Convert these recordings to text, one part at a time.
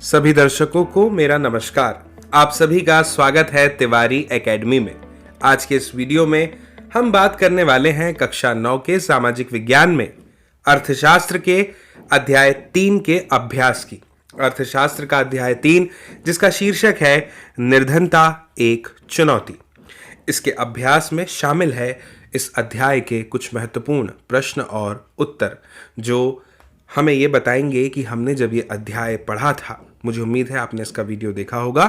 सभी दर्शकों को मेरा नमस्कार। आप सभी का स्वागत है तिवारी एकेडमी में। आज के इस वीडियो में हम बात करने वाले हैं कक्षा 9 के सामाजिक विज्ञान में अर्थशास्त्र के अध्याय 3 के अभ्यास की। अर्थशास्त्र का अध्याय 3 जिसका शीर्षक है निर्धनता एक चुनौती। इसके अभ्यास में शामिल है इस अध्याय के कुछ महत्वपूर्ण प्रश्न और उत्तर जो हमें ये बताएंगे कि हमने जब ये अध्याय पढ़ा था, मुझे उम्मीद है आपने इसका वीडियो देखा होगा,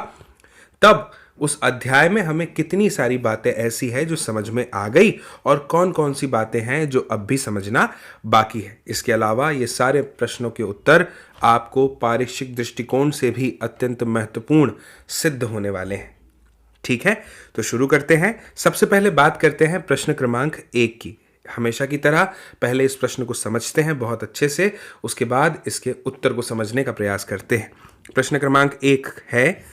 तब उस अध्याय में हमें कितनी सारी बातें ऐसी है जो समझ में आ गई और कौन कौन सी बातें हैं जो अब भी समझना बाकी है। इसके अलावा ये सारे प्रश्नों के उत्तर आपको पारीक्षिक दृष्टिकोण से भी अत्यंत महत्वपूर्ण सिद्ध होने वाले हैं। ठीक है, तो शुरू करते हैं। सबसे पहले बात करते हैं प्रश्न क्रमांक 1 की। हमेशा की तरह पहले इस प्रश्न को समझते हैं बहुत अच्छे से, उसके बाद इसके उत्तर को समझने का प्रयास करते हैं। प्रश्न क्रमांक 1 है,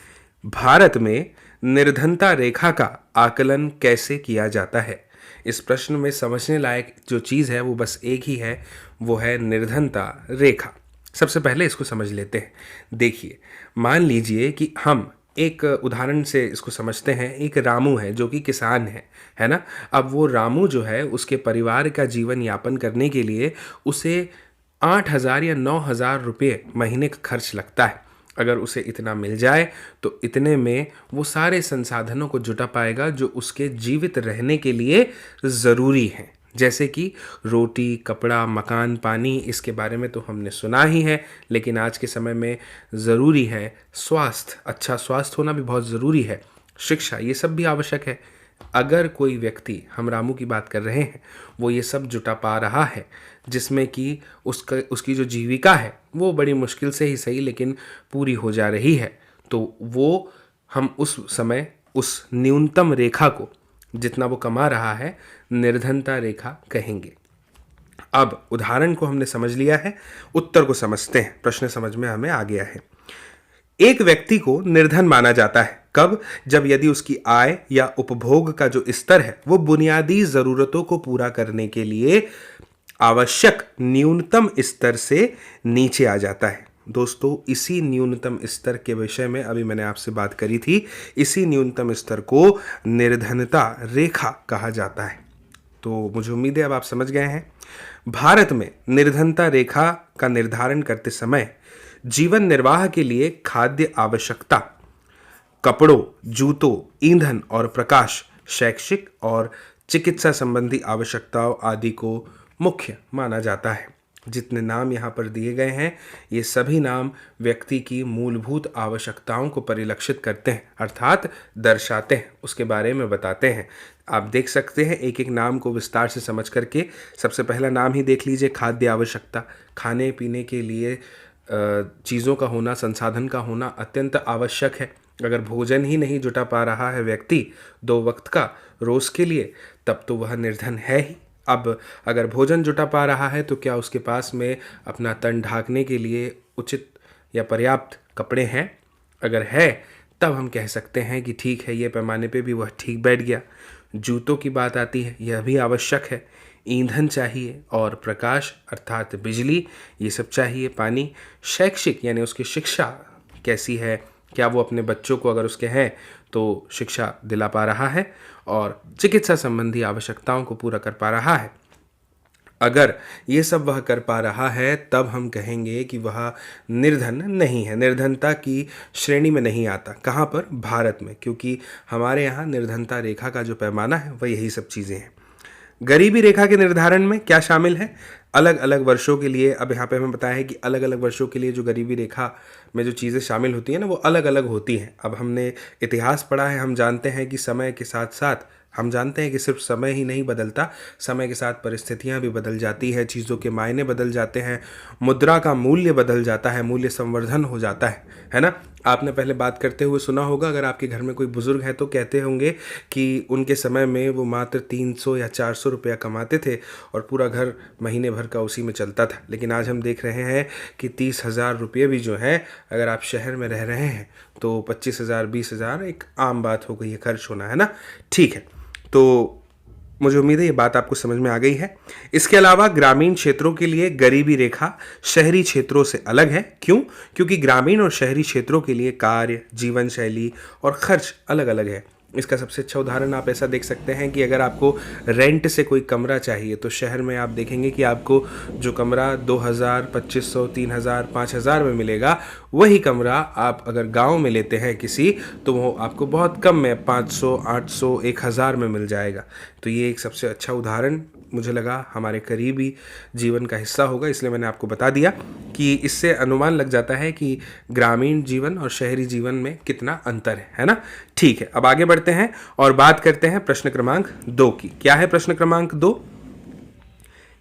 भारत में निर्धनता रेखा का आकलन कैसे किया जाता है। इस प्रश्न में समझने लायक जो चीज़ है वो बस एक ही है, वो है निर्धनता रेखा। सबसे पहले इसको समझ लेते हैं। देखिए, मान लीजिए कि हम एक उदाहरण से इसको समझते हैं। एक रामू है जो कि किसान है ना। अब वो रामू जो है, उसके परिवार का जीवन यापन करने के लिए उसे 8,000 या 9,000 रुपये महीने का खर्च लगता है। अगर उसे इतना मिल जाए तो इतने में वो सारे संसाधनों को जुटा पाएगा जो उसके जीवित रहने के लिए ज़रूरी हैं, जैसे कि रोटी, कपड़ा, मकान, पानी। इसके बारे में तो हमने सुना ही है, लेकिन आज के समय में ज़रूरी है स्वास्थ्य। अच्छा स्वास्थ्य होना भी बहुत ज़रूरी है। शिक्षा, ये सब भी आवश्यक है। अगर कोई व्यक्ति, हम रामू की बात कर रहे हैं, वो ये सब जुटा पा रहा है, जिसमें कि उसकी जो जीविका है वो बड़ी मुश्किल से ही सही लेकिन पूरी हो जा रही है, तो वो हम उस समय उस न्यूनतम रेखा को, जितना वो कमा रहा है, निर्धनता रेखा कहेंगे। अब उदाहरण को हमने समझ लिया है, उत्तर को समझते हैं। प्रश्न समझ में हमें आ गया है। एक व्यक्ति को निर्धन माना जाता है कब? जब यदि उसकी आय या उपभोग का जो स्तर है वो बुनियादी जरूरतों को पूरा करने के लिए आवश्यक न्यूनतम स्तर से नीचे आ जाता है। दोस्तों, इसी न्यूनतम स्तर के विषय में अभी मैंने आपसे बात करी थी। इसी न्यूनतम स्तर को निर्धनता रेखा कहा जाता है। तो मुझे उम्मीद है अब आप समझ गए हैं। भारत में निर्धनता रेखा का निर्धारण करते समय जीवन निर्वाह के लिए खाद्य आवश्यकता, कपड़ों, जूतों, ईंधन और प्रकाश, शैक्षिक और चिकित्सा संबंधी आवश्यकताओं आदि को मुख्य माना जाता है। जितने नाम यहाँ पर दिए गए हैं, ये सभी नाम व्यक्ति की मूलभूत आवश्यकताओं को परिलक्षित करते हैं, अर्थात दर्शाते हैं, उसके बारे में बताते हैं। आप देख सकते हैं एक एक नाम को विस्तार से समझ करके। सबसे पहला नाम ही देख लीजिए, खाद्य आवश्यकता। खाने पीने के लिए चीज़ों का होना, संसाधन का होना अत्यंत आवश्यक है। अगर भोजन ही नहीं जुटा पा रहा है व्यक्ति 2 वक्त का रोज़ के लिए, तब तो वह निर्धन है ही। अब अगर भोजन जुटा पा रहा है तो क्या उसके पास में अपना तन ढांकने के लिए उचित या पर्याप्त कपड़े हैं? अगर है तब हम कह सकते हैं कि ठीक है, ये पैमाने पे भी वह ठीक बैठ गया। जूतों की बात आती है, यह भी आवश्यक है। ईंधन चाहिए और प्रकाश अर्थात बिजली, ये सब चाहिए। पानी, शैक्षिक यानी उसकी शिक्षा कैसी है, क्या वो अपने बच्चों को, अगर उसके हैं तो शिक्षा दिला पा रहा है, और चिकित्सा संबंधी आवश्यकताओं को पूरा कर पा रहा है। अगर ये सब वह कर पा रहा है तब हम कहेंगे कि वह निर्धन नहीं है, निर्धनता की श्रेणी में नहीं आता। कहाँ पर? भारत में, क्योंकि हमारे यहाँ निर्धनता रेखा का जो पैमाना है वह यही सब चीज़ें हैं। गरीबी रेखा के निर्धारण में क्या शामिल है? अलग अलग वर्षों के लिए, अब यहाँ पे हमें बताया है कि अलग अलग वर्षों के लिए जो गरीबी रेखा में जो चीज़ें शामिल होती हैं ना, वो अलग अलग होती हैं। अब हमने इतिहास पढ़ा है, हम जानते हैं कि समय के साथ साथ, हम जानते हैं कि सिर्फ समय ही नहीं बदलता, समय के साथ परिस्थितियां भी बदल जाती है, चीज़ों के मायने बदल जाते हैं, मुद्रा का मूल्य बदल जाता है, मूल्य संवर्धन हो जाता है ना। आपने पहले बात करते हुए सुना होगा, अगर आपके घर में कोई बुज़ुर्ग है तो कहते होंगे कि उनके समय में वो मात्र 300 या 400 रुपया कमाते थे और पूरा घर महीने भर का उसी में चलता था। लेकिन आज हम देख रहे हैं कि 30,000 रुपये भी जो हैं, अगर आप शहर में रह रहे हैं तो 25,000 20,000 एक आम बात हो गई है खर्च होना, है ना। ठीक है, तो मुझे उम्मीद है ये बात आपको समझ में आ गई है। इसके अलावा ग्रामीण क्षेत्रों के लिए गरीबी रेखा शहरी क्षेत्रों से अलग है। क्यों? क्योंकि ग्रामीण और शहरी क्षेत्रों के लिए कार्य, जीवन शैली और खर्च अलग अलग है। इसका सबसे अच्छा उदाहरण आप ऐसा देख सकते हैं कि अगर आपको रेंट से कोई कमरा चाहिए तो शहर में आप देखेंगे कि आपको जो कमरा 2000, 2500, 3000, 5000 में मिलेगा, वही कमरा आप अगर गांव में लेते हैं किसी, तो वो आपको बहुत कम में 500, 800, 1000 में मिल जाएगा। तो ये एक सबसे अच्छा उदाहरण मुझे लगा हमारे करीबी जीवन का हिस्सा होगा, इसलिए मैंने आपको बता दिया कि इससे अनुमान लग जाता है कि ग्रामीण जीवन और शहरी जीवन में कितना अंतर है ना। ठीक है, अब आगे बढ़ते हैं और बात करते हैं प्रश्न क्रमांक 2 की। क्या है प्रश्न क्रमांक 2?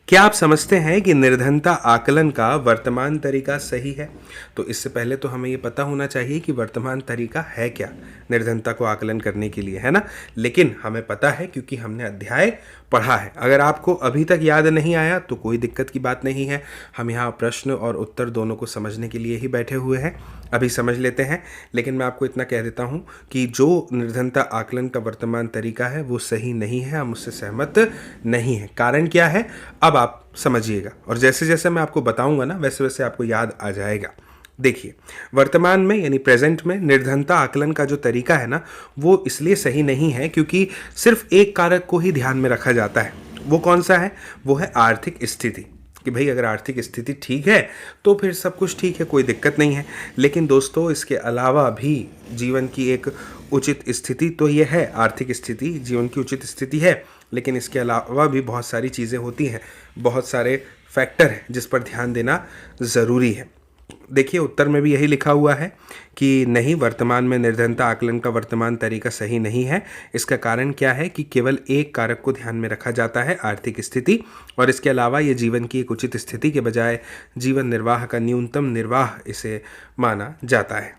क्या आप समझते हैं कि निर्धनता आकलन का वर्तमान तरीका सही है? तो इससे पहले तो हमें ये पता होना चाहिए कि वर्तमान तरीका है क्या निर्धनता को आकलन करने के लिए, है ना। लेकिन हमें पता है क्योंकि हमने अध्याय पढ़ा है। अगर आपको अभी तक याद नहीं आया तो कोई दिक्कत की बात नहीं है, हम यहाँ प्रश्न और उत्तर दोनों को समझने के लिए ही बैठे हुए हैं। अभी समझ लेते हैं। लेकिन मैं आपको इतना कह देता हूँ कि जो निर्धनता आकलन का वर्तमान तरीका है वो सही नहीं है, हम उससे सहमत नहीं हैं। कारण क्या है अब आप समझिएगा, और जैसे जैसे मैं आपको बताऊंगा ना वैसे वैसे आपको याद आ जाएगा। देखिए, वर्तमान में यानी प्रेजेंट में निर्धनता आकलन का जो तरीका है ना, वो इसलिए सही नहीं है क्योंकि सिर्फ एक कारक को ही ध्यान में रखा जाता है। वो कौन सा है? वो है आर्थिक स्थिति, कि भाई अगर आर्थिक स्थिति ठीक है तो फिर सब कुछ ठीक है, कोई दिक्कत नहीं है। लेकिन दोस्तों, इसके अलावा भी जीवन की एक उचित स्थिति तो ये है, आर्थिक स्थिति जीवन की उचित स्थिति है, लेकिन इसके अलावा भी बहुत सारी चीज़ें होती हैं, बहुत सारे फैक्टर हैं जिस पर ध्यान देना ज़रूरी है। देखिए, उत्तर में भी यही लिखा हुआ है कि नहीं, वर्तमान में निर्धनता आकलन का वर्तमान तरीका सही नहीं है। इसका कारण क्या है कि केवल एक कारक को ध्यान में रखा जाता है, आर्थिक स्थिति, और इसके अलावा ये जीवन की एक उचित स्थिति के बजाय जीवन निर्वाह का न्यूनतम निर्वाह इसे माना जाता है।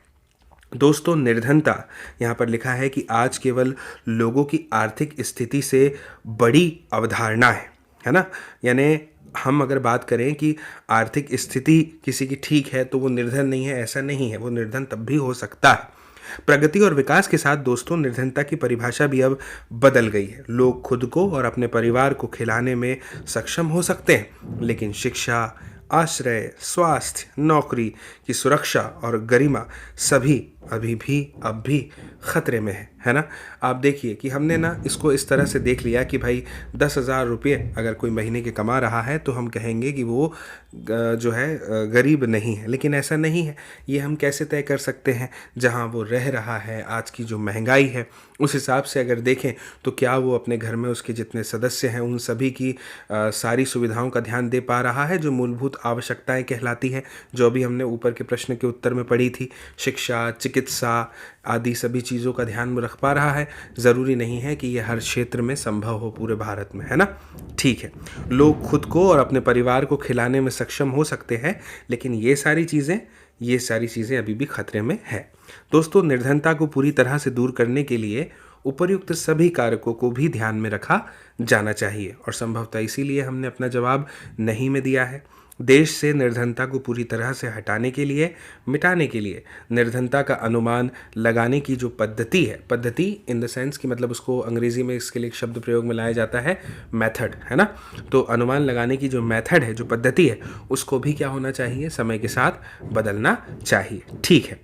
दोस्तों, निर्धनता यहाँ पर लिखा है कि आज केवल लोगों की आर्थिक स्थिति से बड़ी अवधारणा है ना। यानी हम अगर बात करें कि आर्थिक स्थिति किसी की ठीक है तो वो निर्धन नहीं है, ऐसा नहीं है। वो निर्धन तब भी हो सकता है। प्रगति और विकास के साथ दोस्तों निर्धनता की परिभाषा भी अब बदल गई है। लोग खुद को और अपने परिवार को खिलाने में सक्षम हो सकते हैं, लेकिन शिक्षा, आश्रय, स्वास्थ्य, नौकरी की सुरक्षा और गरिमा सभी अब भी ख़तरे में है ना। आप देखिए कि हमने ना इसको इस तरह से देख लिया कि भाई 10,000 रुपये अगर कोई महीने के कमा रहा है तो हम कहेंगे कि वो जो है गरीब नहीं है, लेकिन ऐसा नहीं है। ये हम कैसे तय कर सकते हैं? जहाँ वो रह रहा है, आज की जो महंगाई है उस हिसाब से अगर देखें तो क्या वो अपने घर में उसके जितने सदस्य हैं उन सभी की सारी सुविधाओं का ध्यान दे पा रहा है, जो मूलभूत आवश्यकताएं कहलाती हैं, जो अभी हमने ऊपर के प्रश्न के उत्तर में पढ़ी थी, शिक्षा, चिकित्सा आदि सभी चीज़ों का ध्यान में रख पा रहा है? ज़रूरी नहीं है कि ये हर क्षेत्र में संभव हो पूरे भारत में, है ना। ठीक है, लोग खुद को और अपने परिवार को खिलाने में सक्षम हो सकते हैं, लेकिन ये सारी चीज़ें अभी भी खतरे में है। दोस्तों, निर्धनता को पूरी तरह से दूर करने के लिए उपर्युक्त सभी कारकों को भी ध्यान में रखा जाना चाहिए, और संभवतः इसीलिए हमने अपना जवाब नहीं में दिया है। देश से निर्धनता को पूरी तरह से मिटाने के लिए निर्धनता का अनुमान लगाने की जो पद्धति इन द सेंस कि मतलब उसको अंग्रेजी में इसके लिए एक शब्द प्रयोग में लाया जाता है मेथड, है ना। तो अनुमान लगाने की जो मेथड है, जो पद्धति है, उसको भी क्या होना चाहिए? समय के साथ बदलना चाहिए। ठीक है,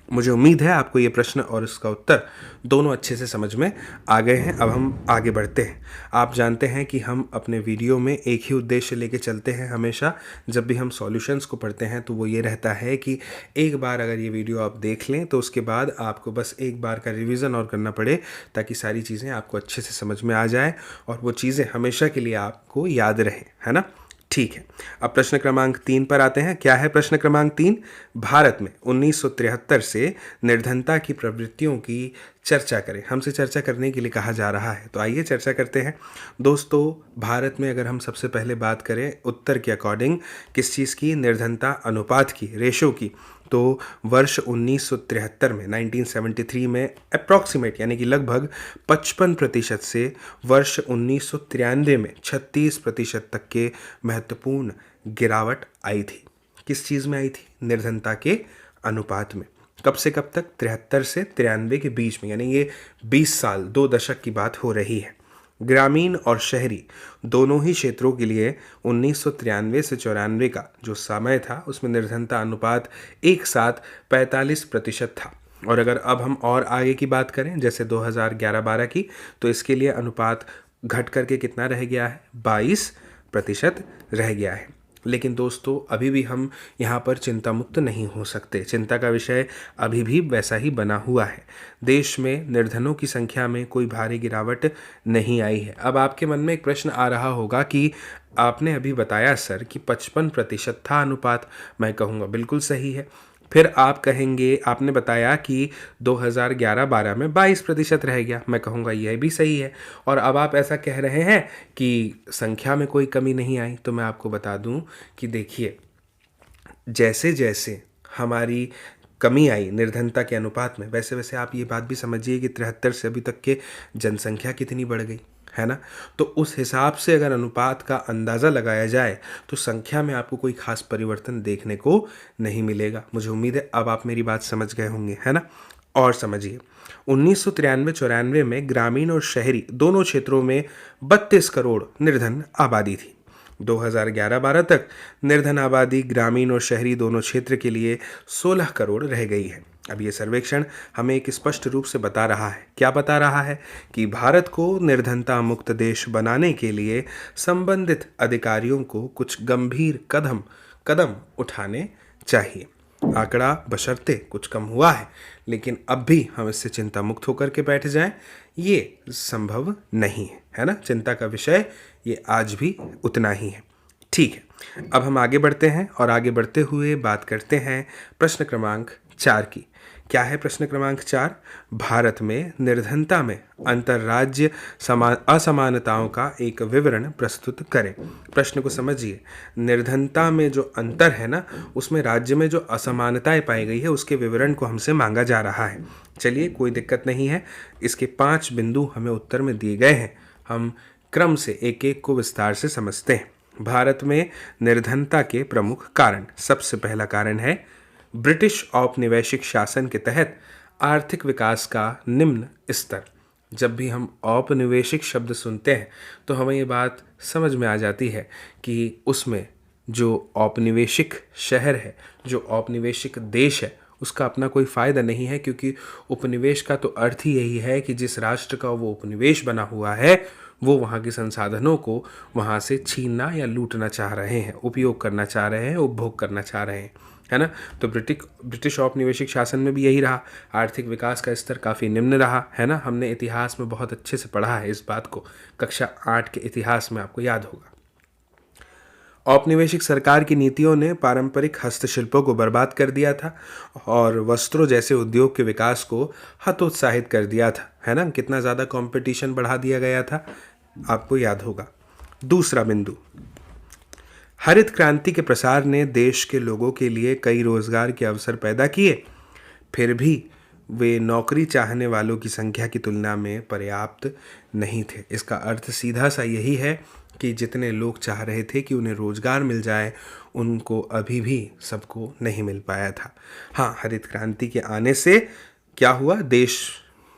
मुझे उम्मीद है आपको ये प्रश्न और इसका उत्तर दोनों अच्छे से समझ में आ गए हैं। अब हम आगे बढ़ते हैं। आप जानते हैं कि हम अपने वीडियो में एक ही उद्देश्य लेके चलते हैं हमेशा। जब भी हम सॉल्यूशंस को पढ़ते हैं तो वो ये रहता है कि एक बार अगर ये वीडियो आप देख लें तो उसके बाद आपको बस एक बार का रिवीजन और करना पड़े, ताकि सारी चीज़ें आपको अच्छे से समझ में आ जाए और वो चीज़ें हमेशा के लिए आपको याद रहें, है ना। ठीक है, अब प्रश्न क्रमांक 3 पर आते हैं। क्या है प्रश्न क्रमांक 3? भारत में 1973 से निर्धनता की प्रवृत्तियों की चर्चा करें। हमसे चर्चा करने के लिए कहा जा रहा है, तो आइए चर्चा करते हैं। दोस्तों, भारत में अगर हम सबसे पहले बात करें उत्तर के अकॉर्डिंग किस चीज़ की? निर्धनता अनुपात की, रेशो की, तो वर्ष 1973 में 1973 में अप्रॉक्सीमेट यानी कि लगभग 55% से वर्ष 1993 में 36% तक के महत्वपूर्ण गिरावट आई थी। किस चीज़ में आई थी? निर्धनता के अनुपात में। कब से कब तक? 73 से 93 के बीच में, यानी ये 20 साल, 2 दशक की बात हो रही है। ग्रामीण और शहरी दोनों ही क्षेत्रों के लिए 1993 से 94 का जो समय था उसमें निर्धनता अनुपात एक साथ 45% था। और अगर अब हम और आगे की बात करें जैसे 2011-12 की, तो इसके लिए अनुपात घट करके कितना रह गया है, 22% रह गया है। लेकिन दोस्तों अभी भी हम यहाँ पर चिंता मुक्त नहीं हो सकते। चिंता का विषय अभी भी वैसा ही बना हुआ है। देश में निर्धनों की संख्या में कोई भारी गिरावट नहीं आई है। अब आपके मन में एक प्रश्न आ रहा होगा कि आपने अभी बताया सर कि 55% था अनुपात। मैं कहूँगा बिल्कुल सही है। फिर आप कहेंगे आपने बताया कि 2011-12 में 22% रह गया। मैं कहूँगा यह भी सही है। और अब आप ऐसा कह रहे हैं कि संख्या में कोई कमी नहीं आई। तो मैं आपको बता दूं कि देखिए, जैसे जैसे हमारी कमी आई निर्धनता के अनुपात में, वैसे वैसे आप ये बात भी समझिए कि 73 से अभी तक के जनसंख्या कितनी बढ़ गई है ना। तो उस हिसाब से अगर अनुपात का अंदाज़ा लगाया जाए तो संख्या में आपको कोई खास परिवर्तन देखने को नहीं मिलेगा। मुझे उम्मीद है अब आप मेरी बात समझ गए होंगे, है ना। और समझिए, 1993-94 में ग्रामीण और शहरी दोनों क्षेत्रों में 32 करोड़ निर्धन आबादी थी। 2011-12 तक निर्धन आबादी ग्रामीण और शहरी दोनों क्षेत्र के लिए 16 करोड़ रह गई है। अब ये सर्वेक्षण हमें एक स्पष्ट रूप से बता रहा है, क्या बता रहा है, कि भारत को निर्धनता मुक्त देश बनाने के लिए संबंधित अधिकारियों को कुछ गंभीर कदम उठाने चाहिए। आंकड़ा बशर्ते कुछ कम हुआ है, लेकिन अब भी हम इससे चिंता मुक्त होकर के बैठ जाएं, ये संभव नहीं है, है ना। चिंता का विषय ये आज भी उतना ही है। ठीक है, अब हम आगे बढ़ते हैं और आगे बढ़ते हुए बात करते हैं प्रश्न क्रमांक 4 की। क्या है प्रश्न क्रमांक 4? भारत में निर्धनता में अंतर्राज्य असमानताओं का एक विवरण प्रस्तुत करें। प्रश्न को समझिए, निर्धनता में जो अंतर है ना, उसमें राज्य में जो असमानताएं पाई गई है उसके विवरण को हमसे मांगा जा रहा है। चलिए, कोई दिक्कत नहीं है। इसके 5 बिंदु हमें उत्तर में दिए गए हैं। हम क्रम से एक एक को विस्तार से समझते हैं। भारत में निर्धनता के प्रमुख कारण। सबसे पहला कारण है ब्रिटिश औपनिवेशिक शासन के तहत आर्थिक विकास का निम्न स्तर। जब भी हम औपनिवेशिक शब्द सुनते हैं तो हमें ये बात समझ में आ जाती है कि उसमें जो औपनिवेशिक शहर है, जो औपनिवेशिक देश है, उसका अपना कोई फ़ायदा नहीं है, क्योंकि उपनिवेश का तो अर्थ ही यही है कि जिस राष्ट्र का वो उपनिवेश बना हुआ है वो वहाँ के संसाधनों को वहाँ से छीनना या लूटना चाह रहे हैं, उपयोग करना चाह रहे हैं, उपभोग करना चाह रहे हैं, है ना। तो ब्रिटिश औपनिवेशिक शासन में भी यही रहा। आर्थिक विकास का स्तर काफ़ी निम्न रहा, है ना। हमने इतिहास में बहुत अच्छे से पढ़ा है इस बात को, कक्षा 8 के इतिहास में आपको याद होगा। औपनिवेशिक सरकार की नीतियों ने पारंपरिक हस्तशिल्पों को बर्बाद कर दिया था और वस्त्रों जैसे उद्योग के विकास को हतोत्साहित कर दिया था, है ना। कितना ज़्यादा कंपटीशन बढ़ा दिया गया था, आपको याद होगा। दूसरा बिंदु, हरित क्रांति के प्रसार ने देश के लोगों के लिए कई रोजगार के अवसर पैदा किए, फिर भी वे नौकरी चाहने वालों की संख्या की तुलना में पर्याप्त नहीं थे। इसका अर्थ सीधा सा यही है कि जितने लोग चाह रहे थे कि उन्हें रोजगार मिल जाए, उनको अभी भी सबको नहीं मिल पाया था। हाँ, हरित क्रांति के आने से क्या हुआ, देश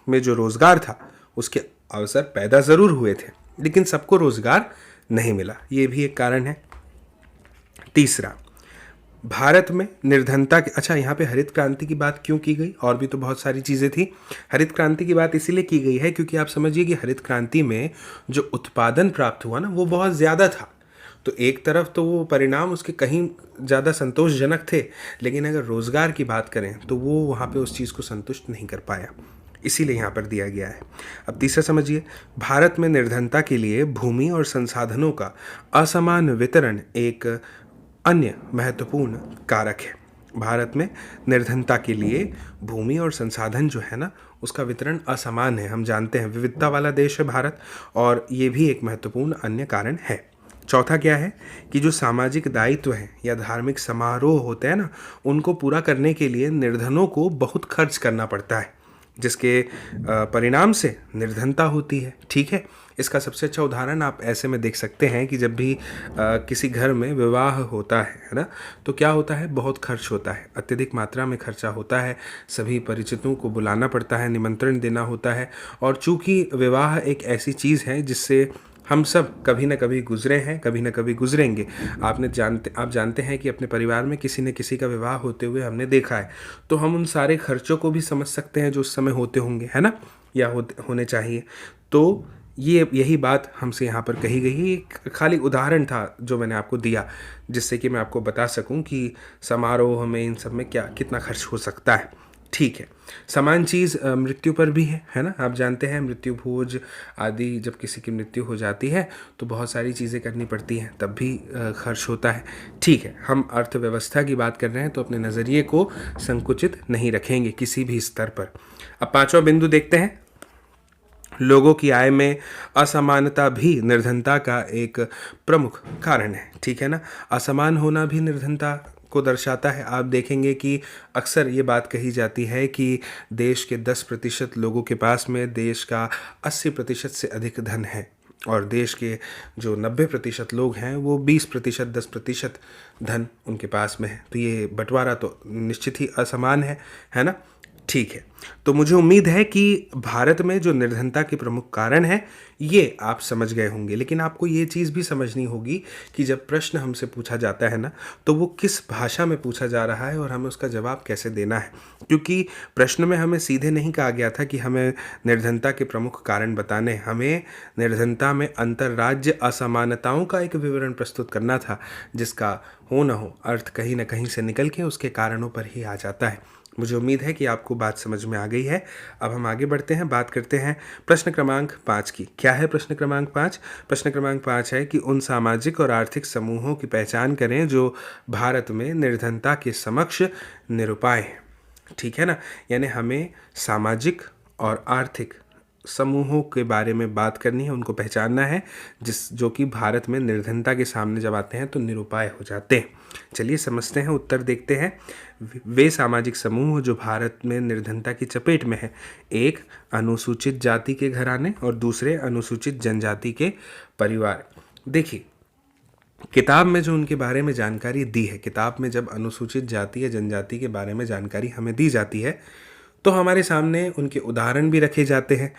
में जो रोजगार था उसके अवसर पैदा ज़रूर हुए थे, लेकिन सबको रोजगार नहीं मिला। ये भी एक कारण है। तीसरा, भारत में निर्धनता के, अच्छा यहाँ पे हरित क्रांति की बात क्यों की गई, और भी तो बहुत सारी चीज़ें थी। हरित क्रांति की बात इसीलिए की गई है क्योंकि आप समझिए कि हरित क्रांति में जो उत्पादन प्राप्त हुआ ना वो बहुत ज़्यादा था। तो एक तरफ तो वो परिणाम उसके कहीं ज़्यादा संतोषजनक थे, लेकिन अगर रोज़गार की बात करें तो वो वहाँ पे उस चीज़ को संतुष्ट नहीं कर पाया, इसीलिए यहाँ पर दिया गया है। अब तीसरा समझिए, भारत में निर्धनता के लिए भूमि और संसाधनों का असमान वितरण एक अन्य महत्वपूर्ण कारक है। भारत में निर्धनता के लिए भूमि और संसाधन जो है ना उसका वितरण असमान है। हम जानते हैं विविधता वाला देश है भारत, और ये भी एक महत्वपूर्ण अन्य कारण है। चौथा क्या है कि जो सामाजिक दायित्व हैं या धार्मिक समारोह होते हैं ना, उनको पूरा करने के लिए निर्धनों को बहुत खर्च करना पड़ता है, जिसके परिणाम से निर्धनता होती है। ठीक है, इसका सबसे अच्छा उदाहरण आप ऐसे में देख सकते हैं कि जब भी किसी घर में विवाह होता है ना, तो क्या होता है, बहुत खर्च होता है, अत्यधिक मात्रा में खर्चा होता है, सभी परिचितों को बुलाना पड़ता है, निमंत्रण देना होता है। और चूंकि विवाह एक ऐसी चीज़ है जिससे हम सब कभी ना कभी गुजरे हैं, कभी ना कभी गुजरेंगे। आप जानते हैं कि अपने परिवार में किसी न किसी का विवाह होते हुए हमने देखा है, तो हम उन सारे खर्चों को भी समझ सकते हैं जो उस समय होते होंगे, है ना, या होने चाहिए। तो ये यही बात हमसे यहाँ पर कही गई है। एक खाली उदाहरण था जो मैंने आपको दिया, जिससे कि मैं आपको बता सकूं कि समारोह में, इन सब में क्या कितना खर्च हो सकता है। ठीक है, समान चीज़ मृत्यु पर भी है ना। आप जानते हैं मृत्यु भोज आदि, जब किसी की मृत्यु हो जाती है तो बहुत सारी चीज़ें करनी पड़ती हैं, तब भी खर्च होता है। ठीक है, हम अर्थव्यवस्था की बात कर रहे हैं तो अपने नज़रिए को संकुचित नहीं रखेंगे किसी भी स्तर पर। अब पांचवा बिंदु देखते हैं। लोगों की आय में असमानता भी निर्धनता का एक प्रमुख कारण है। ठीक है ना, असमान होना भी निर्धनता को दर्शाता है। आप देखेंगे कि अक्सर ये बात कही जाती है कि देश के 10% लोगों के पास में देश का 80% से अधिक धन है, और देश के जो 90% लोग हैं वो 20%, 10% धन उनके पास में है। तो ये बंटवारा तो निश्चित ही असमान है ना। ठीक है, तो मुझे उम्मीद है कि भारत में जो निर्धनता के प्रमुख कारण हैं ये आप समझ गए होंगे। लेकिन आपको ये चीज़ भी समझनी होगी कि जब प्रश्न हमसे पूछा जाता है ना, तो वो किस भाषा में पूछा जा रहा है और हमें उसका जवाब कैसे देना है। क्योंकि प्रश्न में हमें सीधे नहीं कहा गया था कि हमें निर्धनता के प्रमुख कारण बताने, हमें निर्धनता में अंतर्राज्य असमानताओं का एक विवरण प्रस्तुत करना था, जिसका हो न हो अर्थ कहीं ना कहीं से निकल के उसके कारणों पर ही आ जाता है। मुझे उम्मीद है कि आपको बात समझ में आ गई है। अब हम आगे बढ़ते हैं, बात करते हैं प्रश्न क्रमांक 5 की। क्या है प्रश्न क्रमांक 5? प्रश्न क्रमांक 5 है कि उन सामाजिक और आर्थिक समूहों की पहचान करें जो भारत में निर्धनता के समक्ष निरुपाय हैं। ठीक है ना, यानी हमें सामाजिक और आर्थिक समूहों के बारे में बात करनी है, उनको पहचानना है जो कि भारत में निर्धनता के सामने जब आते हैं तो निरुपाय हो जाते हैं। चलिए समझते हैं, उत्तर देखते हैं। वे सामाजिक समूह जो भारत में निर्धनता की चपेट में है, एक अनुसूचित जाति के घराने और दूसरे अनुसूचित जनजाति के परिवार। देखिए, किताब में जो उनके बारे में जानकारी दी है, किताब में जब अनुसूचित जाति या जनजाति के बारे में जानकारी हमें दी जाती है तो हमारे सामने उनके उदाहरण भी रखे जाते हैं।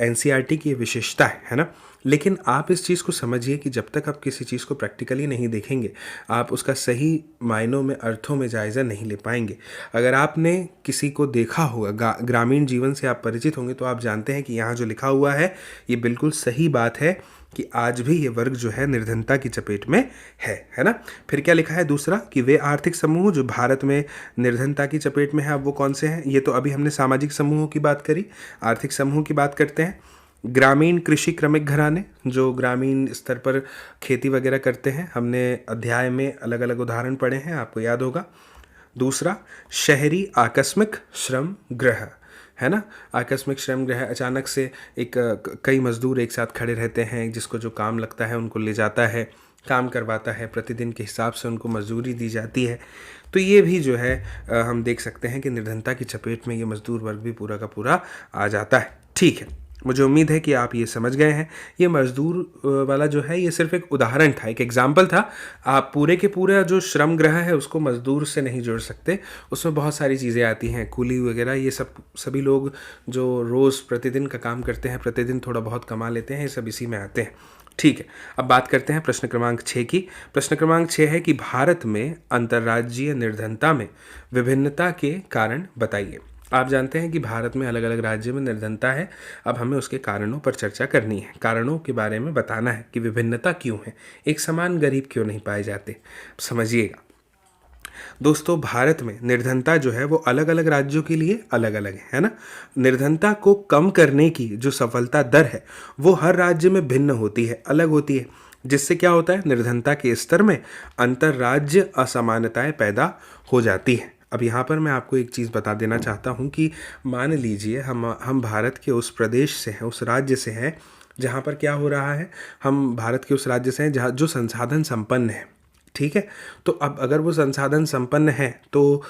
एनसीईआरटी की विशेषता है ना। लेकिन आप इस चीज़ को समझिए कि जब तक आप किसी चीज़ को प्रैक्टिकली नहीं देखेंगे, आप उसका सही मायनों में, अर्थों में जायज़ा नहीं ले पाएंगे। अगर आपने किसी को देखा होगा, ग्रामीण जीवन से आप परिचित होंगे, तो आप जानते हैं कि यहाँ जो लिखा हुआ है ये बिल्कुल सही बात है कि आज भी ये वर्ग जो है निर्धनता की चपेट में है ना। फिर क्या लिखा है दूसरा, कि वे आर्थिक समूह जो भारत में निर्धनता की चपेट में है। अब वो कौन से हैं? ये तो अभी हमने सामाजिक समूहों की बात करी, आर्थिक समूह की बात करते हैं। ग्रामीण कृषि क्रमिक घराने जो ग्रामीण स्तर पर खेती वगैरह करते हैं, हमने अध्याय में अलग अलग उदाहरण पढ़े हैं, आपको याद होगा। दूसरा, शहरी आकस्मिक श्रम गृह, है ना। आकस्मिक श्रम गृह, अचानक से कई मजदूर एक साथ खड़े रहते हैं, जिसको जो काम लगता है उनको ले जाता है, काम करवाता है, प्रतिदिन के हिसाब से उनको मजदूरी दी जाती है। तो ये भी जो है हम देख सकते हैं कि निर्धनता की चपेट में ये मजदूर वर्ग भी पूरा का पूरा आ जाता है। ठीक है, मुझे उम्मीद है कि आप ये समझ गए हैं। ये मजदूर वाला जो है ये सिर्फ एक उदाहरण था, एक एग्जाम्पल था। आप पूरे के पूरा जो श्रम गृह है उसको मजदूर से नहीं जोड़ सकते, उसमें बहुत सारी चीज़ें आती हैं, कूली वगैरह, ये सभी लोग जो रोज़ प्रतिदिन का काम करते हैं, प्रतिदिन थोड़ा बहुत कमा लेते हैं, ये सब इसी में आते हैं। ठीक है, अब बात करते हैं प्रश्न क्रमांक 6 की। प्रश्न क्रमांक 6 है कि भारत में अंतर्राज्यीय निर्धनता में विभिन्नता के कारण बताइए। आप जानते हैं कि भारत में अलग अलग राज्य में निर्धनता है। अब हमें उसके कारणों पर चर्चा करनी है, कारणों के बारे में बताना है कि विभिन्नता क्यों है, एक समान गरीब क्यों नहीं पाए जाते। समझिएगा दोस्तों, भारत में निर्धनता जो है वो अलग अलग राज्यों के लिए अलग अलग है ना। निर्धनता को कम करने की जो सफलता दर है वो हर राज्य में भिन्न होती है, अलग होती है, जिससे क्या होता है, निर्धनता के स्तर में अंतर्राज्य असमानताएं पैदा हो जाती हैं। अब यहाँ पर मैं आपको एक चीज़ बता देना चाहता हूँ कि मान लीजिए हम भारत के उस प्रदेश से हैं, उस राज्य से हैं जहाँ पर क्या हो रहा है, हम भारत के उस राज्य से हैं जहाँ जो संसाधन संपन्न है। ठीक है, तो अब अगर वो संसाधन संपन्न है तो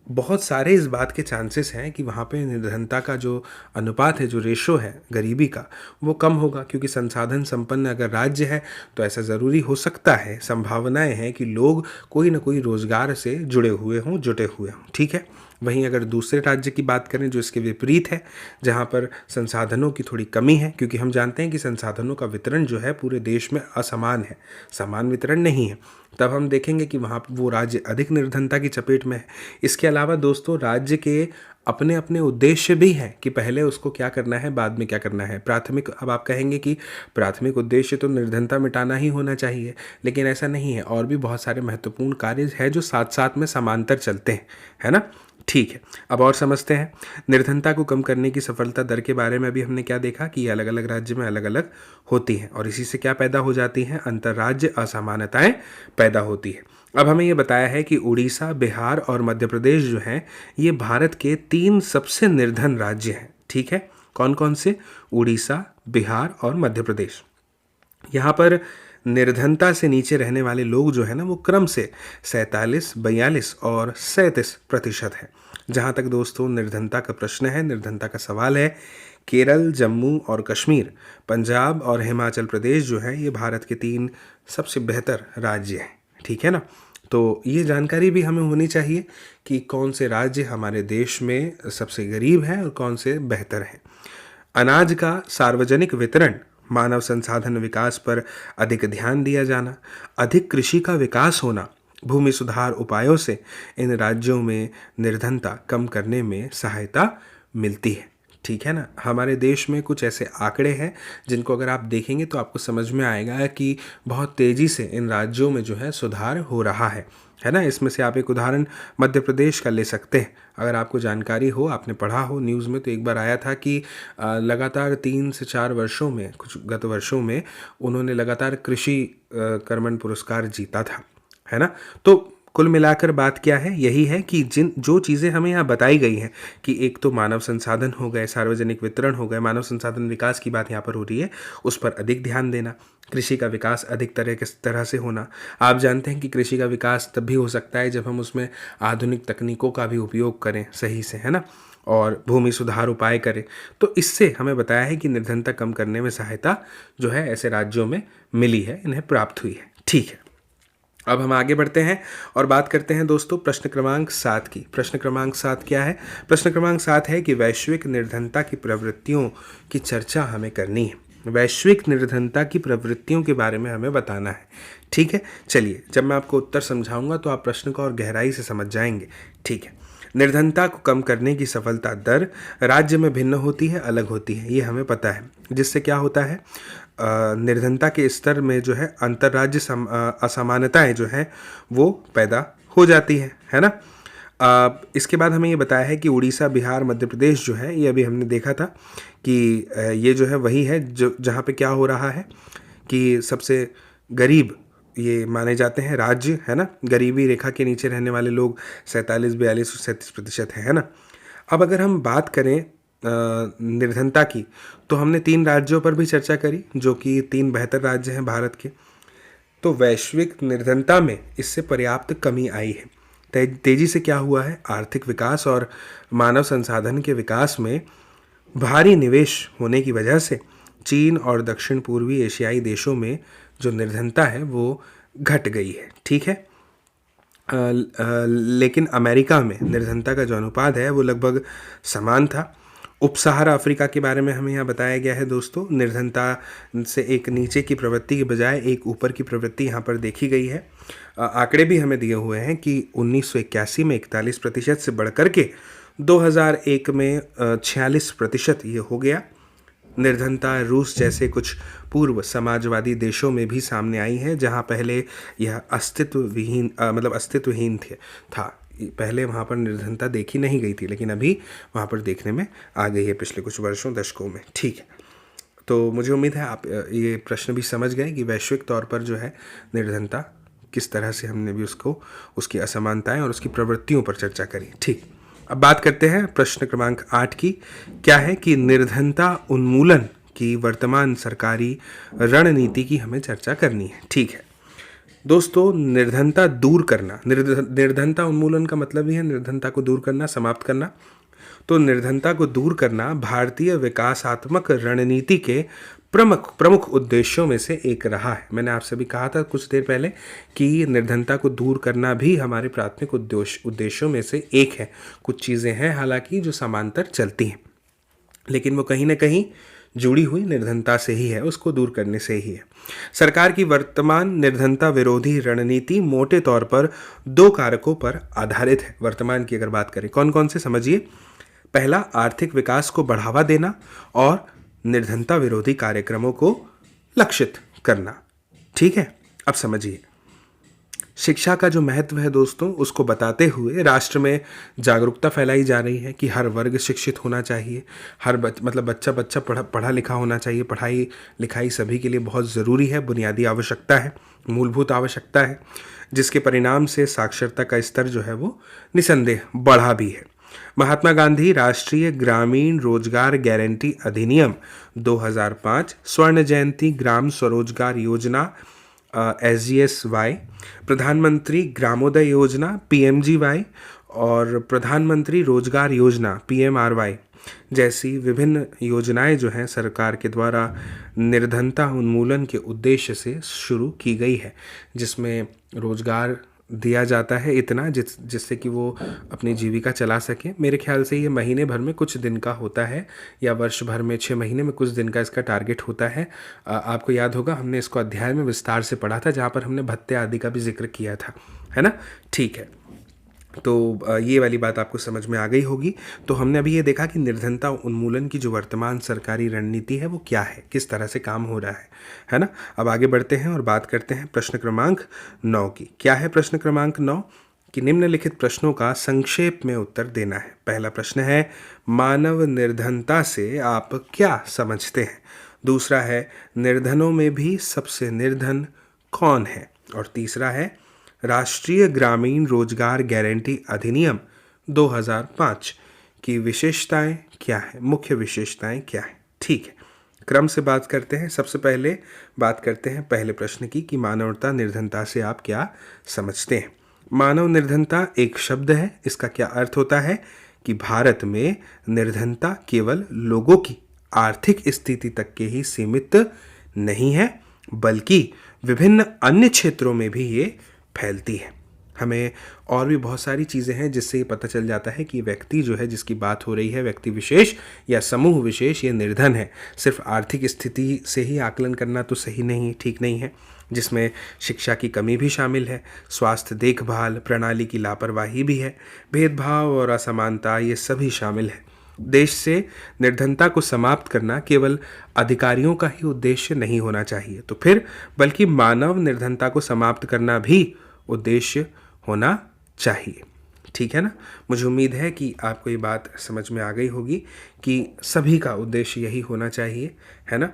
बहुत सारे इस बात के चांसेस हैं कि वहाँ पे निर्धनता का जो अनुपात है, जो रेशो है गरीबी का, वो कम होगा, क्योंकि संसाधन संपन्न अगर राज्य है तो ऐसा ज़रूरी हो सकता है, संभावनाएं हैं कि लोग कोई ना कोई रोज़गार से जुड़े हुए हों, जुटे हुए हों। ठीक है। वहीं अगर दूसरे राज्य की बात करें जो इसके विपरीत है, जहाँ पर संसाधनों की थोड़ी कमी है, क्योंकि हम जानते हैं कि संसाधनों का वितरण जो है पूरे देश में असमान है, समान वितरण नहीं है, तब हम देखेंगे कि वहाँ वो राज्य अधिक निर्धनता की चपेट में है। इसके अलावा दोस्तों, राज्य के अपने अपने उद्देश्य भी हैं कि पहले उसको क्या करना है, बाद में क्या करना है। प्राथमिक, अब आप कहेंगे कि प्राथमिक उद्देश्य तो निर्धनता मिटाना ही होना चाहिए, लेकिन ऐसा नहीं है, और भी बहुत सारे महत्वपूर्ण कार्य हैं जो साथ साथ में समांतर चलते हैं, है ना। ठीक है, अब और समझते हैं निर्धनता को कम करने की सफलता दर के बारे में। भी हमने क्या देखा कि अलग अलग राज्य में अलग अलग होती हैं, और इसी से क्या पैदा हो जाती हैं, अंतर्राज्य असमानताएं पैदा होती है। अब हमें ये बताया है कि उड़ीसा, बिहार और मध्य प्रदेश जो हैं, ये भारत के 3 सबसे निर्धन राज्य हैं। ठीक है, कौन कौन से? उड़ीसा, बिहार और मध्य प्रदेश। यहाँ पर निर्धनता से नीचे रहने वाले लोग जो है ना, वो क्रम से 47, 42 और 37% है। जहाँ तक दोस्तों निर्धनता का प्रश्न है, निर्धनता का सवाल है, केरल, जम्मू और कश्मीर, पंजाब और हिमाचल प्रदेश जो है, ये भारत के 3 सबसे बेहतर राज्य हैं। ठीक है ना। तो ये जानकारी भी हमें होनी चाहिए कि कौन से राज्य हमारे देश में सबसे गरीब हैं और कौन से बेहतर हैं। अनाज का सार्वजनिक वितरण, मानव संसाधन विकास पर अधिक ध्यान दिया जाना, अधिक कृषि का विकास होना, भूमि सुधार उपायों से इन राज्यों में निर्धनता कम करने में सहायता मिलती है। ठीक है ना। हमारे देश में कुछ ऐसे आंकड़े हैं जिनको अगर आप देखेंगे तो आपको समझ में आएगा कि बहुत तेज़ी से इन राज्यों में जो है सुधार हो रहा है ना। इसमें से आप एक उदाहरण मध्य प्रदेश का ले सकते हैं। अगर आपको जानकारी हो, आपने पढ़ा हो न्यूज़ में, तो एक बार आया था कि लगातार 3 से 4 वर्षों में, कुछ गत वर्षों में उन्होंने लगातार कृषि कर्मण पुरस्कार जीता था, है ना। तो कुल मिलाकर बात क्या है, यही है कि जो चीज़ें हमें यहाँ बताई गई हैं कि एक तो मानव संसाधन हो गए, सार्वजनिक वितरण हो गए, मानव संसाधन विकास की बात यहाँ पर हो रही है, उस पर अधिक ध्यान देना, कृषि का विकास अधिक तरह से होना। आप जानते हैं कि कृषि का विकास तब भी हो सकता है जब हम उसमें आधुनिक तकनीकों का भी उपयोग करें सही से, है ना, और भूमि सुधार उपाय करें। तो इससे हमें बताया है कि निर्धनता कम करने में सहायता जो है ऐसे राज्यों में मिली है, इन्हें प्राप्त हुई है। ठीक है, अब हम आगे बढ़ते हैं और बात करते हैं दोस्तों प्रश्न क्रमांक 7 की। प्रश्न क्रमांक 7 क्या है? प्रश्न क्रमांक 7 है कि वैश्विक निर्धनता की प्रवृत्तियों की चर्चा हमें करनी है। वैश्विक निर्धनता की प्रवृत्तियों के बारे में हमें बताना है। ठीक है, चलिए, जब मैं आपको उत्तर समझाऊंगा तो आप प्रश्न को और गहराई से समझ जाएंगे। ठीक है, निर्धनता को कम करने की सफलता दर राज्य में भिन्न होती है, अलग होती है, ये हमें पता है। जिससे क्या होता है, निर्धनता के स्तर में जो है अंतर्राज्य असमानताएं जो हैं वो पैदा हो जाती है ना। इसके बाद हमें ये बताया है कि उड़ीसा, बिहार, मध्य प्रदेश जो है, ये अभी हमने देखा था कि ये जो है वही है जो जहाँ पे क्या हो रहा है कि सबसे गरीब ये माने जाते हैं राज्य, है ना। गरीबी रेखा के नीचे रहने वाले लोग 47, 42 और 37% है ना। अब अगर हम बात करें निर्धनता की, तो हमने 3 राज्यों पर भी चर्चा करी जो कि 3 बेहतर राज्य हैं भारत के। तो वैश्विक निर्धनता में इससे पर्याप्त कमी आई है। तेजी से क्या हुआ है, आर्थिक विकास और मानव संसाधन के विकास में भारी निवेश होने की वजह से चीन और दक्षिण पूर्वी एशियाई देशों में जो निर्धनता है वो घट गई है। ठीक है, लेकिन अमेरिका में निर्धनता का जो अनुपात है वो लगभग समान था। उप सहारा अफ्रीका के बारे में हमें यहाँ बताया गया है दोस्तों, निर्धनता से एक नीचे की प्रवृत्ति के बजाय एक ऊपर की प्रवृत्ति यहाँ पर देखी गई है। आंकड़े भी हमें दिए हुए हैं कि 1981 में 41% से बढ़कर के 2001 में 46% ये हो गया। निर्धनता रूस जैसे कुछ पूर्व समाजवादी देशों में भी सामने आई है, जहाँ पहले यह अस्तित्वहीन था। पहले वहाँ पर निर्धनता देखी नहीं गई थी, लेकिन अभी वहाँ पर देखने में आ गई है पिछले कुछ वर्षों, दशकों में। ठीक है, तो मुझे उम्मीद है आप ये प्रश्न भी समझ गए कि वैश्विक तौर पर जो है निर्धनता किस तरह से हमने भी उसकी असमानताएं और उसकी प्रवृत्तियों पर चर्चा करी। ठीक, अब बात करते हैं प्रश्न क्रमांक 8 की। क्या है कि निर्धनता उन्मूलन की वर्तमान सरकारी रणनीति की हमें चर्चा करनी है। ठीक है, दोस्तों, निर्धनता दूर करना, निर्धनता उन्मूलन का मतलब ही है निर्धनता को दूर करना, समाप्त करना। तो निर्धनता को दूर करना भारतीय विकासात्मक रणनीति के प्रमुख प्रमुख उद्देश्यों में से एक रहा है। मैंने आपसे भी कहा था कुछ देर पहले कि निर्धनता को दूर करना भी हमारे प्राथमिक उद्देश्यों में से एक है। कुछ चीज़ें हैं हालांकि जो समांतर चलती हैं, लेकिन वो कहीं ना कहीं जुड़ी हुई निर्धनता से ही है, उसको दूर करने से ही है। सरकार की वर्तमान निर्धनता विरोधी रणनीति मोटे तौर पर 2 कारकों पर आधारित है। वर्तमान की अगर बात करें, कौन कौन से समझिए। पहला, आर्थिक विकास को बढ़ावा देना और निर्धनता विरोधी कार्यक्रमों को लक्षित करना। ठीक है, अब समझिए। शिक्षा का जो महत्व है दोस्तों, उसको बताते हुए राष्ट्र में जागरूकता फैलाई जा रही है कि हर वर्ग शिक्षित होना चाहिए। हर बच्चा पढ़ा लिखा होना चाहिए। पढ़ाई लिखाई सभी के लिए बहुत ज़रूरी है, बुनियादी आवश्यकता है, मूलभूत आवश्यकता है, जिसके परिणाम से साक्षरता का स्तर जो है वो निसंदेह बढ़ा भी है। महात्मा गांधी राष्ट्रीय ग्रामीण रोजगार गारंटी अधिनियम 2005, स्वर्ण जयंती ग्राम स्वरोजगार योजना SGSY, प्रधानमंत्री ग्रामोदय योजना PMGY और प्रधानमंत्री रोजगार योजना PMRY जैसी विभिन्न योजनाएं जो हैं सरकार के द्वारा निर्धनता उन्मूलन के उद्देश्य से शुरू की गई है, जिसमें रोजगार दिया जाता है इतना जिससे कि वो अपनी जीविका चला सके। मेरे ख्याल से ये महीने भर में कुछ दिन का होता है या वर्ष भर में 6 महीने में कुछ दिन का इसका टारगेट होता है। आपको याद होगा हमने इसको अध्याय में विस्तार से पढ़ा था, जहाँ पर हमने भत्ते आदि का भी जिक्र किया था, है ना। ठीक है, तो ये वाली बात आपको समझ में आ गई होगी। तो हमने अभी ये देखा कि निर्धनता उन्मूलन की जो वर्तमान सरकारी रणनीति है वो क्या है, किस तरह से काम हो रहा है ना। अब आगे बढ़ते हैं और बात करते हैं प्रश्न क्रमांक 9 की। क्या है प्रश्न क्रमांक 9? कि निम्नलिखित प्रश्नों का संक्षेप में उत्तर देना है। पहला प्रश्न है, मानव निर्धनता से आप क्या समझते हैं? दूसरा है, निर्धनों में भी सबसे निर्धन कौन है? और तीसरा है, राष्ट्रीय ग्रामीण रोजगार गारंटी अधिनियम 2005 की विशेषताएं क्या है, मुख्य विशेषताएं क्या है? ठीक है, क्रम से बात करते हैं। सबसे पहले बात करते हैं पहले प्रश्न की कि मानवता निर्धनता से आप क्या समझते हैं। मानव निर्धनता एक शब्द है। इसका क्या अर्थ होता है कि भारत में निर्धनता केवल लोगों की आर्थिक स्थिति तक के ही सीमित नहीं है, बल्कि विभिन्न अन्य क्षेत्रों में भी ये फैलती है। हमें और भी बहुत सारी चीज़ें हैं जिससे ये पता चल जाता है कि व्यक्ति जो है, जिसकी बात हो रही है, व्यक्ति विशेष या समूह विशेष, ये निर्धन है। सिर्फ आर्थिक स्थिति से ही आकलन करना तो सही नहीं, ठीक नहीं है, जिसमें शिक्षा की कमी भी शामिल है, स्वास्थ्य देखभाल प्रणाली की लापरवाही भी है, भेदभाव और असमानता, ये सभी शामिल है। देश से निर्धनता को समाप्त करना केवल अधिकारियों का ही उद्देश्य नहीं होना चाहिए, तो फिर बल्कि मानव निर्धनता को समाप्त करना भी उद्देश्य होना चाहिए। ठीक है ना। मुझे उम्मीद है कि आपको ये बात समझ में आ गई होगी कि सभी का उद्देश्य यही होना चाहिए, है ना।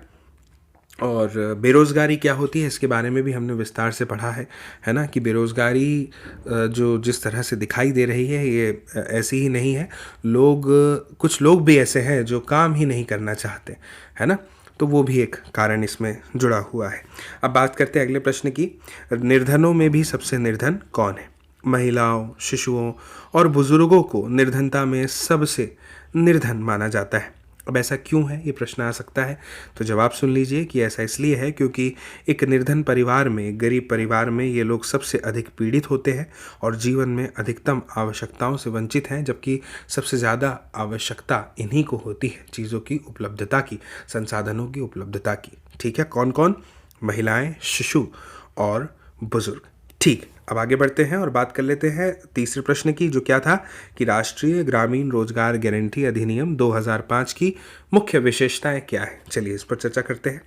और बेरोज़गारी क्या होती है इसके बारे में भी हमने विस्तार से पढ़ा है ना, कि बेरोज़गारी जो जिस तरह से दिखाई दे रही है ये ऐसी ही नहीं है। कुछ लोग भी ऐसे हैं जो काम ही नहीं करना चाहते, है ना, तो वो भी एक कारण इसमें जुड़ा हुआ है। अब बात करते हैं अगले प्रश्न की। निर्धनों में भी सबसे निर्धन कौन है? महिलाओं, शिशुओं और बुजुर्गों को निर्धनता में सबसे निर्धन माना जाता है। अब ऐसा क्यों है, ये प्रश्न आ सकता है। तो जवाब सुन लीजिए कि ऐसा इसलिए है क्योंकि एक निर्धन परिवार में, गरीब परिवार में ये लोग सबसे अधिक पीड़ित होते हैं और जीवन में अधिकतम आवश्यकताओं से वंचित हैं, जबकि सबसे ज़्यादा आवश्यकता इन्हीं को होती है, चीज़ों की उपलब्धता की, संसाधनों की उपलब्धता की। ठीक है, कौन कौन? महिलाएं, शिशु और बुजुर्ग। ठीक, अब आगे बढ़ते हैं और बात कर लेते हैं तीसरे प्रश्न की, जो क्या था कि राष्ट्रीय ग्रामीण रोजगार गारंटी अधिनियम 2005 की मुख्य विशेषताएं क्या है। चलिए इस पर चर्चा करते हैं।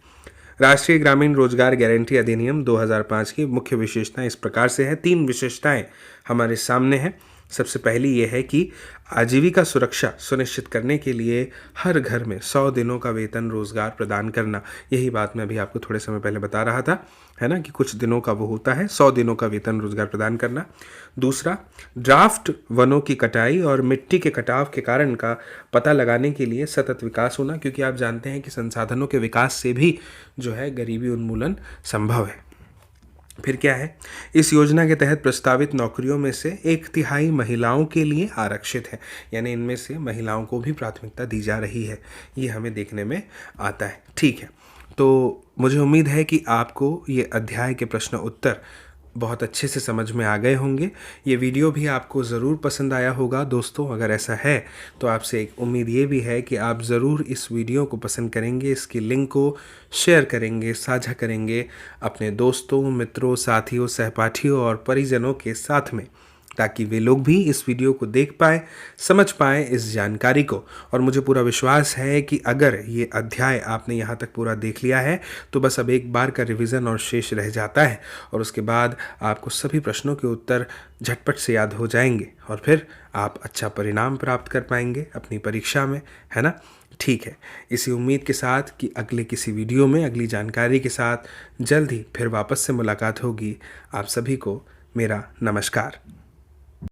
राष्ट्रीय ग्रामीण रोजगार गारंटी अधिनियम 2005 की मुख्य विशेषताएं इस प्रकार से है। 3 विशेषताएं हमारे सामने हैं। सबसे पहली ये है कि आजीविका सुरक्षा सुनिश्चित करने के लिए हर घर में 100 दिनों का वेतन रोजगार प्रदान करना। यही बात मैं अभी आपको थोड़े समय पहले बता रहा था, है ना, कि कुछ दिनों का वो होता है, 100 दिनों का वेतन रोजगार प्रदान करना। दूसरा, ड्राफ्ट वनों की कटाई और मिट्टी के कटाव के कारण का पता लगाने के लिए सतत विकास होना, क्योंकि आप जानते हैं कि संसाधनों के विकास से भी जो है गरीबी उन्मूलन संभव है। फिर क्या है, इस योजना के तहत प्रस्तावित नौकरियों में से 1/3 महिलाओं के लिए आरक्षित है, यानी इनमें से महिलाओं को भी प्राथमिकता दी जा रही है। ये हमें देखने में आता है। ठीक है, तो मुझे उम्मीद है कि आपको ये अध्याय के प्रश्न उत्तर बहुत अच्छे से समझ में आ गए होंगे। ये वीडियो भी आपको ज़रूर पसंद आया होगा दोस्तों। अगर ऐसा है तो आपसे एक उम्मीद ये भी है कि आप ज़रूर इस वीडियो को पसंद करेंगे, इसकी लिंक को शेयर करेंगे, साझा करेंगे अपने दोस्तों, मित्रों, साथियों, सहपाठियों और परिजनों के साथ में, ताकि वे लोग भी इस वीडियो को देख पाएँ, समझ पाएँ इस जानकारी को। और मुझे पूरा विश्वास है कि अगर ये अध्याय आपने यहाँ तक पूरा देख लिया है तो बस अब एक बार का रिवीजन और शेष रह जाता है, और उसके बाद आपको सभी प्रश्नों के उत्तर झटपट से याद हो जाएंगे और फिर आप अच्छा परिणाम प्राप्त कर पाएंगे अपनी परीक्षा में, है ना। ठीक है, इसी उम्मीद के साथ कि अगले किसी वीडियो में अगली जानकारी के साथ जल्द ही फिर वापस से मुलाकात होगी। आप सभी को मेरा नमस्कार।